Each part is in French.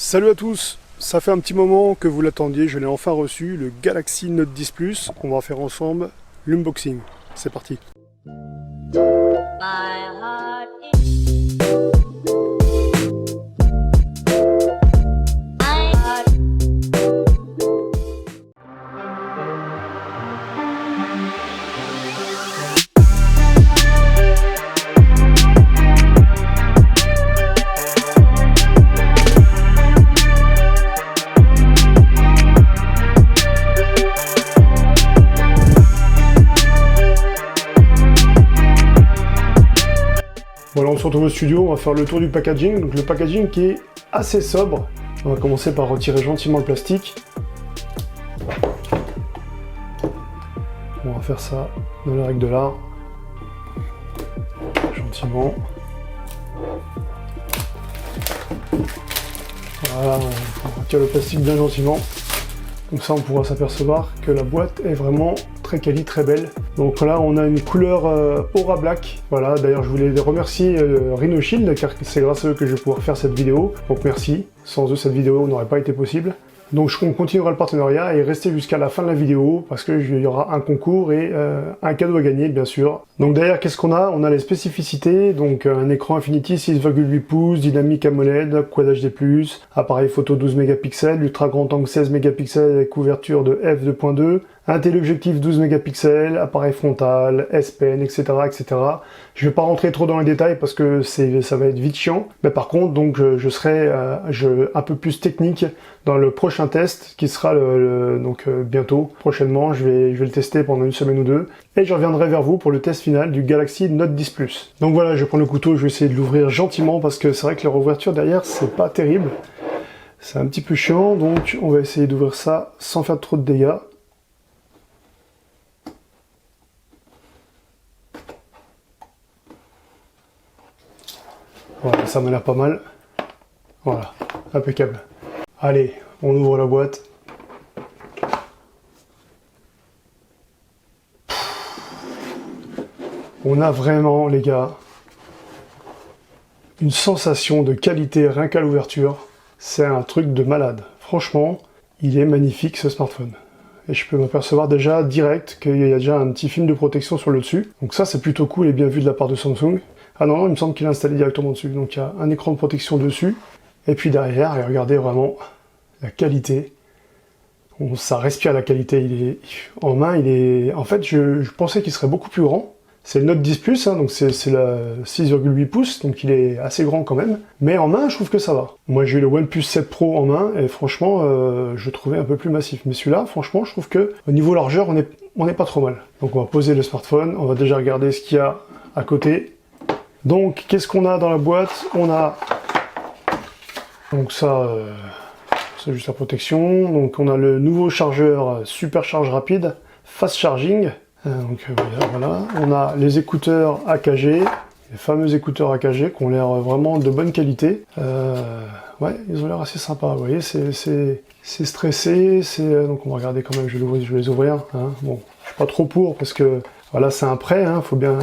Salut à tous, ça fait un petit moment que vous l'attendiez, je l'ai enfin reçu, le Galaxy Note 10 Plus. On va faire ensemble l'unboxing. C'est parti. Voilà, on se retrouve au studio, on va faire le tour du packaging. Donc le packaging qui est assez sobre. On va commencer par retirer gentiment le plastique. On va faire ça dans les règles de l'art. Gentiment. Voilà, on retire le plastique bien gentiment. Comme ça on pourra s'apercevoir que la boîte est vraiment très quali, très belle. Donc là on a une couleur Aura Black. Voilà, d'ailleurs je voulais remercier Rhino Shield car c'est grâce à eux que je vais pouvoir faire cette vidéo. Donc merci, sans eux cette vidéo n'aurait pas été possible. Donc on continuera le partenariat et restez jusqu'à la fin de la vidéo parce qu'il y aura un concours et un cadeau à gagner bien sûr. Donc derrière qu'est-ce qu'on a? On a les spécificités, donc un écran Infinity 6,8 pouces, dynamique AMOLED, Quad HD+, appareil photo 12 mégapixels, ultra grand angle 16 mégapixels avec couverture de f2.2, un téléobjectif 12 mégapixels, appareil frontal, S Pen, etc., etc. Je vais pas rentrer trop dans les détails parce que ça va être vite chiant. Mais par contre, donc je serai un peu plus technique dans le prochain test qui sera bientôt, prochainement. Je vais le tester pendant une semaine ou deux et je reviendrai vers vous pour le test final du Galaxy Note 10 Plus. Donc voilà, je vais prendre le couteau, je vais essayer de l'ouvrir gentiment parce que c'est vrai que la réouverture derrière c'est pas terrible. C'est un petit peu chiant, donc on va essayer d'ouvrir ça sans faire trop de dégâts. Voilà, ça m'a l'air pas mal. Voilà, impeccable. Allez, on ouvre la boîte. On a vraiment, les gars, une sensation de qualité rien qu'à l'ouverture. C'est un truc de malade. Franchement, il est magnifique ce smartphone. Et je peux m'apercevoir déjà direct qu'il y a déjà un petit film de protection sur le dessus. Donc ça, c'est plutôt cool et bien vu de la part de Samsung. Ah non, il me semble qu'il est installé directement dessus. Donc il y a un écran de protection dessus. Et puis derrière, et regardez vraiment la qualité. Ça respire la qualité. En main, en fait, je pensais qu'il serait beaucoup plus grand. C'est le Note 10 Plus, hein, donc c'est la 6,8 pouces, donc il est assez grand quand même. Mais en main, je trouve que ça va. Moi, j'ai eu le OnePlus 7 Pro en main, et franchement, je le trouvais un peu plus massif. Mais celui-là, franchement, je trouve que au niveau largeur, on n'est pas trop mal. Donc on va poser le smartphone, on va déjà regarder ce qu'il y a à côté. Donc, qu'est-ce qu'on a dans la boîte? On a... Donc ça, c'est juste la protection. Donc on a le nouveau chargeur Super Charge Rapide, Fast Charging. Donc voilà, on a les écouteurs AKG, les fameux écouteurs AKG qui ont l'air vraiment de bonne qualité. Ouais, ils ont l'air assez sympas, vous voyez, c'est stressé, donc on va regarder quand même, je vais les ouvrir. Hein. Bon, je suis pas trop pour parce que voilà, c'est un prêt, hein, faut bien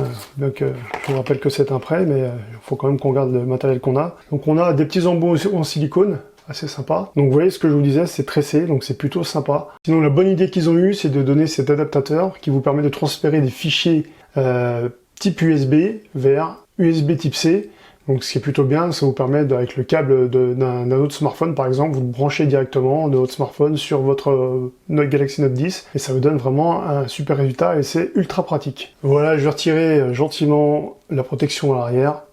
que je vous rappelle que c'est un prêt, mais il faut quand même qu'on garde le matériel qu'on a. Donc on a des petits embouts en silicone, assez sympa. Donc vous voyez ce que je vous disais, c'est tressé, donc c'est plutôt sympa. Sinon la bonne idée qu'ils ont eue, c'est de donner cet adaptateur qui vous permet de transférer des fichiers type USB vers USB type C. Donc ce qui est plutôt bien, ça vous permet avec le câble d'un autre smartphone par exemple, vous le branchez directement de votre smartphone sur votre Galaxy Note 10 et ça vous donne vraiment un super résultat et c'est ultra pratique. Voilà, je vais retirer gentiment la protection à l'arrière.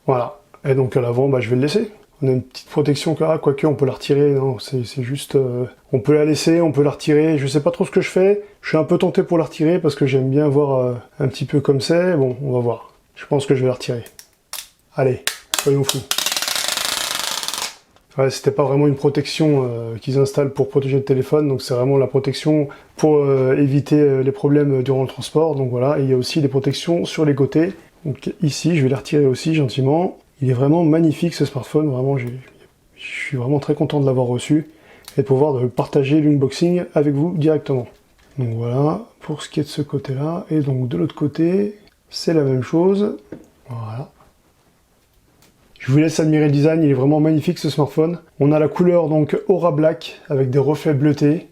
Voilà, et donc à l'avant, je vais le laisser. On a une petite protection là, quoique on peut la retirer, non, c'est juste... on peut la laisser, on peut la retirer, je sais pas trop ce que je fais. Je suis un peu tenté pour la retirer parce que j'aime bien voir un petit peu comme c'est. Bon, on va voir. Je pense que je vais la retirer. Allez, soyons fous. Ouais, c'était pas vraiment une protection qu'ils installent pour protéger le téléphone, donc c'est vraiment la protection pour éviter les problèmes durant le transport. Donc voilà, et il y a aussi des protections sur les côtés. Donc ici, je vais la retirer aussi gentiment. Il est vraiment magnifique ce smartphone, vraiment je suis vraiment très content de l'avoir reçu et de pouvoir partager l'unboxing avec vous directement. Donc voilà, pour ce qui est de ce côté-là, et donc de l'autre côté, c'est la même chose. Voilà. Je vous laisse admirer le design, il est vraiment magnifique ce smartphone. On a la couleur donc Aura Black avec des reflets bleutés.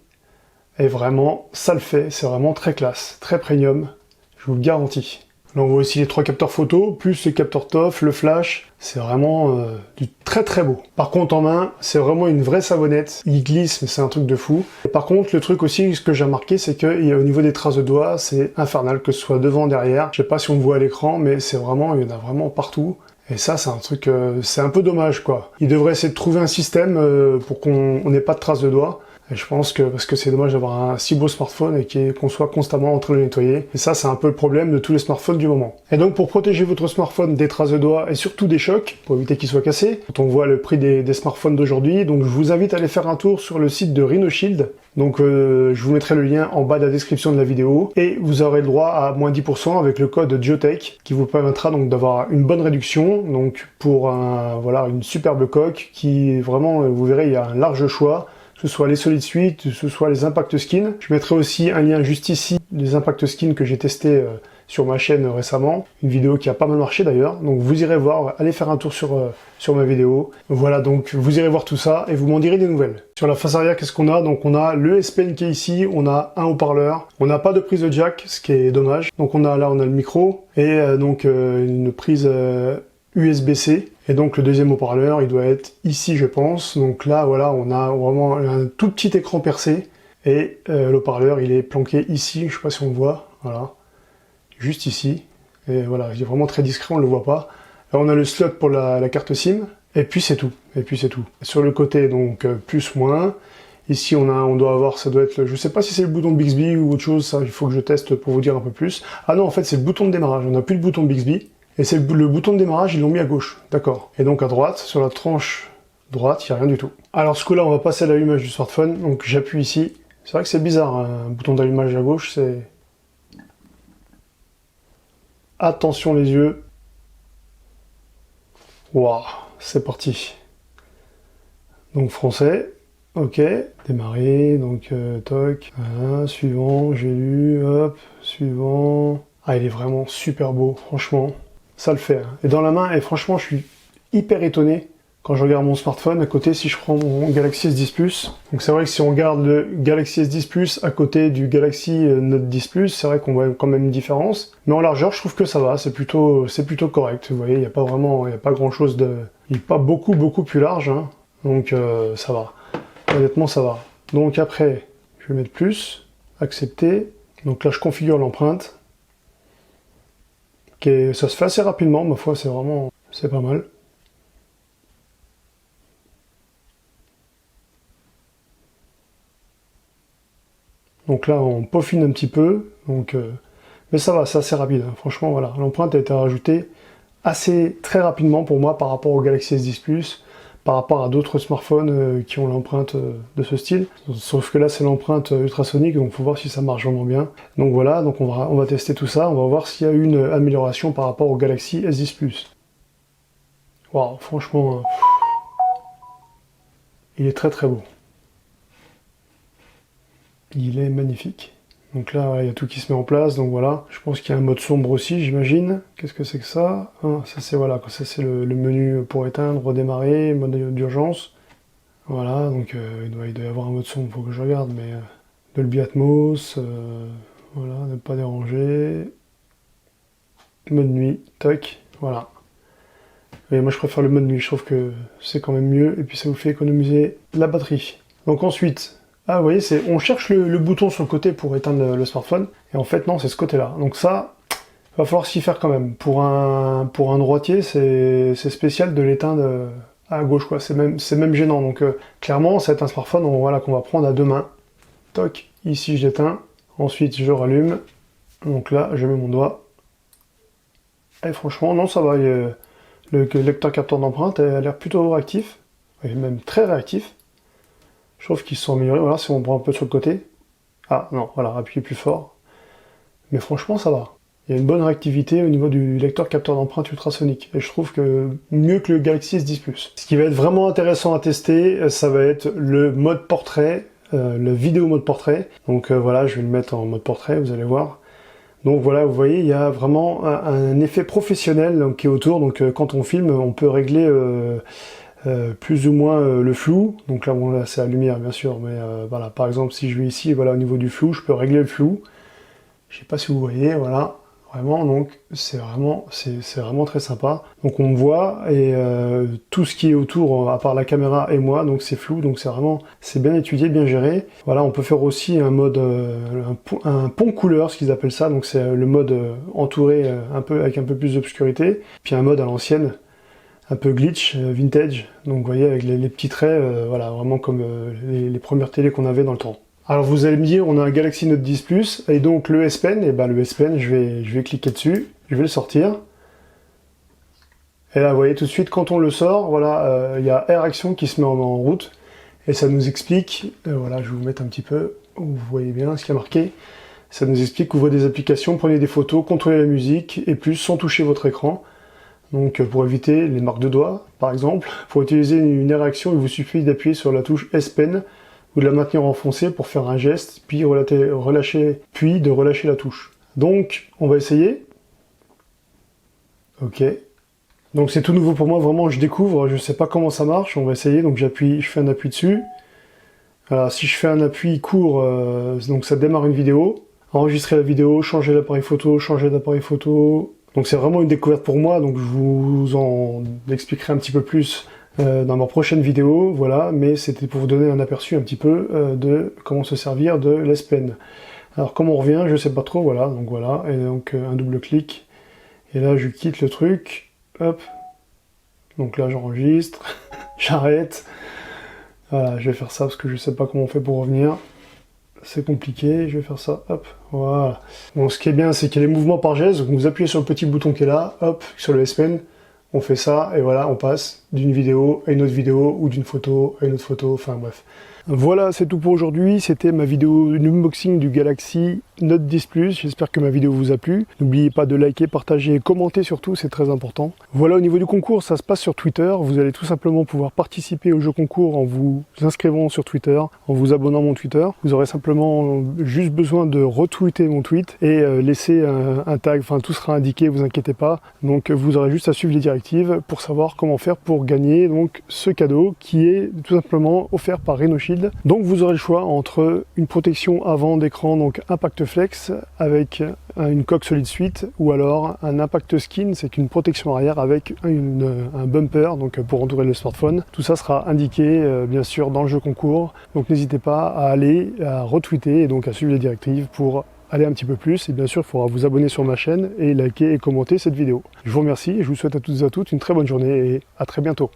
Et vraiment, ça le fait, c'est vraiment très classe, très premium, je vous le garantis. Là on voit aussi les 3 capteurs photo, plus le capteur TOF, le flash, c'est vraiment du très très beau. Par contre en main, c'est vraiment une vraie savonnette, il glisse mais c'est un truc de fou. Et par contre le truc aussi, ce que j'ai remarqué, c'est que au niveau des traces de doigts, c'est infernal, que ce soit devant, derrière. Je sais pas si on le voit à l'écran, mais c'est vraiment, il y en a vraiment partout. Et ça, c'est un truc, c'est un peu dommage quoi. Il devrait essayer de trouver un système pour qu'on n'ait pas de traces de doigts. Et je pense que, parce que c'est dommage d'avoir un si beau smartphone et qu'on soit constamment en train de le nettoyer. Et ça, c'est un peu le problème de tous les smartphones du moment. Et donc, pour protéger votre smartphone des traces de doigts et surtout des chocs, pour éviter qu'il soit cassé, quand on voit le prix des smartphones d'aujourd'hui, donc je vous invite à aller faire un tour sur le site de RhinoShield. Donc, je vous mettrai le lien en bas de la description de la vidéo. Et vous aurez le droit à moins 10% avec le code Geotech, qui vous permettra donc d'avoir une bonne réduction, donc pour voilà, une superbe coque qui, vraiment, vous verrez, il y a un large choix. Que ce soit les Solid Suite, que ce soit les Impact Skin. Je mettrai aussi un lien juste ici, des Impact Skin que j'ai testé sur ma chaîne récemment. Une vidéo qui a pas mal marché d'ailleurs. Donc vous irez voir, allez faire un tour sur ma vidéo. Voilà, donc vous irez voir tout ça et vous m'en direz des nouvelles. Sur la face arrière, qu'est-ce qu'on a? Donc on a le SPN qui est ici, on a un haut-parleur. On n'a pas de prise de jack, ce qui est dommage. Donc on a là, on a le micro et donc une prise USB-C. Et donc le deuxième haut-parleur, il doit être ici, je pense. Donc là, voilà, on a vraiment un tout petit écran percé. Et le haut-parleur, il est planqué ici. Je sais pas si on le voit. Voilà. Juste ici. Et voilà, il est vraiment très discret, on ne le voit pas. Là, on a le slot pour la carte SIM. Et puis c'est tout. Et puis c'est tout. Sur le côté, donc plus, moins. Ici, on doit avoir, ça doit être, je sais pas si c'est le bouton Bixby ou autre chose. Ça, il faut que je teste pour vous dire un peu plus. Ah non, en fait, c'est le bouton de démarrage. On n'a plus le bouton Bixby. Et c'est le bouton de démarrage, ils l'ont mis à gauche, d'accord. Et donc à droite, sur la tranche droite, il n'y a rien du tout. Alors ce coup-là, on va passer à l'allumage du smartphone, donc j'appuie ici. C'est vrai que c'est bizarre, un bouton d'allumage à gauche, c'est... Attention les yeux. Waouh, c'est parti. Donc français, ok, démarrer, donc toc, voilà, suivant, j'ai lu, hop, suivant... Ah, il est vraiment super beau, franchement. Ça le fait. Et dans la main, et franchement, je suis hyper étonné quand je regarde mon smartphone à côté si je prends mon Galaxy S10 Plus. Donc c'est vrai que si on regarde le Galaxy S10 Plus à côté du Galaxy Note 10 Plus, c'est vrai qu'on voit quand même une différence. Mais en largeur, je trouve que ça va, c'est plutôt correct. Vous voyez, il n'y a pas vraiment, il n'y a pas grand chose de... Il n'est pas beaucoup plus large, hein. Donc ça va. Honnêtement, ça va. Donc après, je vais mettre plus, accepter. Donc là, je configure l'empreinte. Ça se fait assez rapidement, ma foi, c'est pas mal. Donc là, on peaufine un petit peu, donc, mais ça va, c'est assez rapide. Hein. Franchement, voilà, l'empreinte a été rajoutée très rapidement pour moi par rapport au Galaxy S10 Plus, par rapport à d'autres smartphones qui ont l'empreinte de ce style. Sauf que là, c'est l'empreinte ultrasonique, donc faut voir si ça marche vraiment bien. Donc voilà, donc on va tester tout ça, on va voir s'il y a une amélioration par rapport au Galaxy S10 Plus. Waouh, franchement, il est très très beau. Il est magnifique. Donc là, il y a tout qui se met en place, donc voilà. Je pense qu'il y a un mode sombre aussi, j'imagine. Qu'est-ce que c'est que ça? Ça c'est voilà, ça c'est le menu pour éteindre, redémarrer, mode d'urgence. Voilà, donc il doit y avoir un mode sombre, faut que je regarde, mais Dolby Atmos, voilà, ne pas déranger. Mode nuit, toc, voilà. Et moi je préfère le mode nuit, je trouve que c'est quand même mieux, et puis ça vous fait économiser la batterie. Donc ensuite, ah vous voyez, on cherche le bouton sur le côté pour éteindre le smartphone, et en fait non, c'est ce côté-là. Donc ça, va falloir s'y faire quand même. Pour un droitier, c'est spécial de l'éteindre à gauche, quoi. C'est même gênant. Donc clairement, ça va être un smartphone voilà, qu'on va prendre à deux mains. Toc, ici je l'éteins, ensuite je rallume. Donc là, je mets mon doigt. Et franchement, non, ça va. Le lecteur capteur d'empreinte a l'air plutôt réactif, et même très réactif. Je trouve qu'ils se sont améliorés. Voilà, si on prend un peu sur le côté. Ah non, voilà, appuyez plus fort. Mais franchement, ça va. Il y a une bonne réactivité au niveau du lecteur capteur d'empreinte ultrasonique. Et je trouve que mieux que le Galaxy S10 Plus. Ce qui va être vraiment intéressant à tester, ça va être le mode portrait, le vidéo mode portrait. Donc voilà, je vais le mettre en mode portrait, vous allez voir. Donc voilà, vous voyez, il y a vraiment un effet professionnel donc, qui est autour. Donc quand on filme, on peut régler plus ou moins le flou. Donc là, bon, là c'est la lumière bien sûr, mais voilà, par exemple si je vais ici, voilà, au niveau du flou, je peux régler le flou. Je sais pas si vous voyez, voilà, vraiment, donc c'est vraiment très sympa. Donc on me voit et tout ce qui est autour, à part la caméra et moi, donc c'est flou, donc c'est bien étudié, bien géré. Voilà, on peut faire aussi un mode, un pont couleur, ce qu'ils appellent ça, donc c'est le mode entouré avec un peu plus d'obscurité, puis un mode à l'ancienne, un peu glitch, vintage, donc vous voyez avec les petits traits, voilà, vraiment comme les premières télés qu'on avait dans le temps. Alors vous allez me dire, on a un Galaxy Note 10 Plus, et donc le S Pen, et ben le S Pen, je vais cliquer dessus, je vais le sortir. Et là vous voyez tout de suite, quand on le sort, voilà, il y a Air Action qui se met en route, et ça nous explique, voilà, je vais vous mettre un petit peu, où vous voyez bien ce qui a marqué, ça nous explique ouvrez des applications, prenez des photos, contrôlez la musique, et plus sans toucher votre écran. Donc pour éviter les marques de doigts, par exemple, pour utiliser une Air Action, il vous suffit d'appuyer sur la touche S Pen, ou de la maintenir enfoncée pour faire un geste, puis relâcher la touche. Donc, on va essayer. Ok. Donc c'est tout nouveau pour moi, vraiment je découvre, je sais pas comment ça marche, on va essayer, donc je fais un appui dessus. Voilà, si je fais un appui court, donc ça démarre une vidéo. Enregistrer la vidéo, changer d'appareil photo. Donc c'est vraiment une découverte pour moi, donc je vous en expliquerai un petit peu plus dans ma prochaine vidéo, voilà, mais c'était pour vous donner un aperçu un petit peu de comment se servir de l'S Pen. Alors comme on revient, je sais pas trop, voilà, et donc un double clic, et là je quitte le truc, hop, donc là j'enregistre, j'arrête, voilà, je vais faire ça parce que je sais pas comment on fait pour revenir, c'est compliqué, je vais faire ça, hop, voilà. Bon, ce qui est bien, c'est qu'il y a les mouvements par geste, donc vous appuyez sur le petit bouton qui est là, hop, sur le S Pen, on fait ça, et voilà, on passe d'une vidéo à une autre vidéo, ou d'une photo à une autre photo, enfin bref. Voilà, c'est tout pour aujourd'hui, c'était ma vidéo unboxing du Galaxy Note 10 Plus, j'espère que ma vidéo vous a plu. N'oubliez pas de liker, partager et commenter surtout, c'est très important. Voilà, au niveau du concours, ça se passe sur Twitter, vous allez tout simplement pouvoir participer au jeu concours en vous inscrivant sur Twitter, en vous abonnant à mon Twitter. Vous aurez simplement juste besoin de retweeter mon tweet et laisser un tag, enfin tout sera indiqué, vous inquiétez pas. Donc vous aurez juste à suivre les directives pour savoir comment faire pour gagner donc ce cadeau qui est tout simplement offert par Rhinoshield. Donc vous aurez le choix entre une protection avant d'écran, donc Impact Flex avec une coque solide suite, ou alors un Impact Skin, c'est une protection arrière avec un bumper donc pour entourer le smartphone. Tout ça sera indiqué bien sûr dans le jeu concours, donc n'hésitez pas à aller à retweeter et donc à suivre les directives pour aller un petit peu plus, et bien sûr il faudra vous abonner sur ma chaîne et liker et commenter cette vidéo. Je vous remercie et je vous souhaite à toutes et à toutes une très bonne journée et à très bientôt.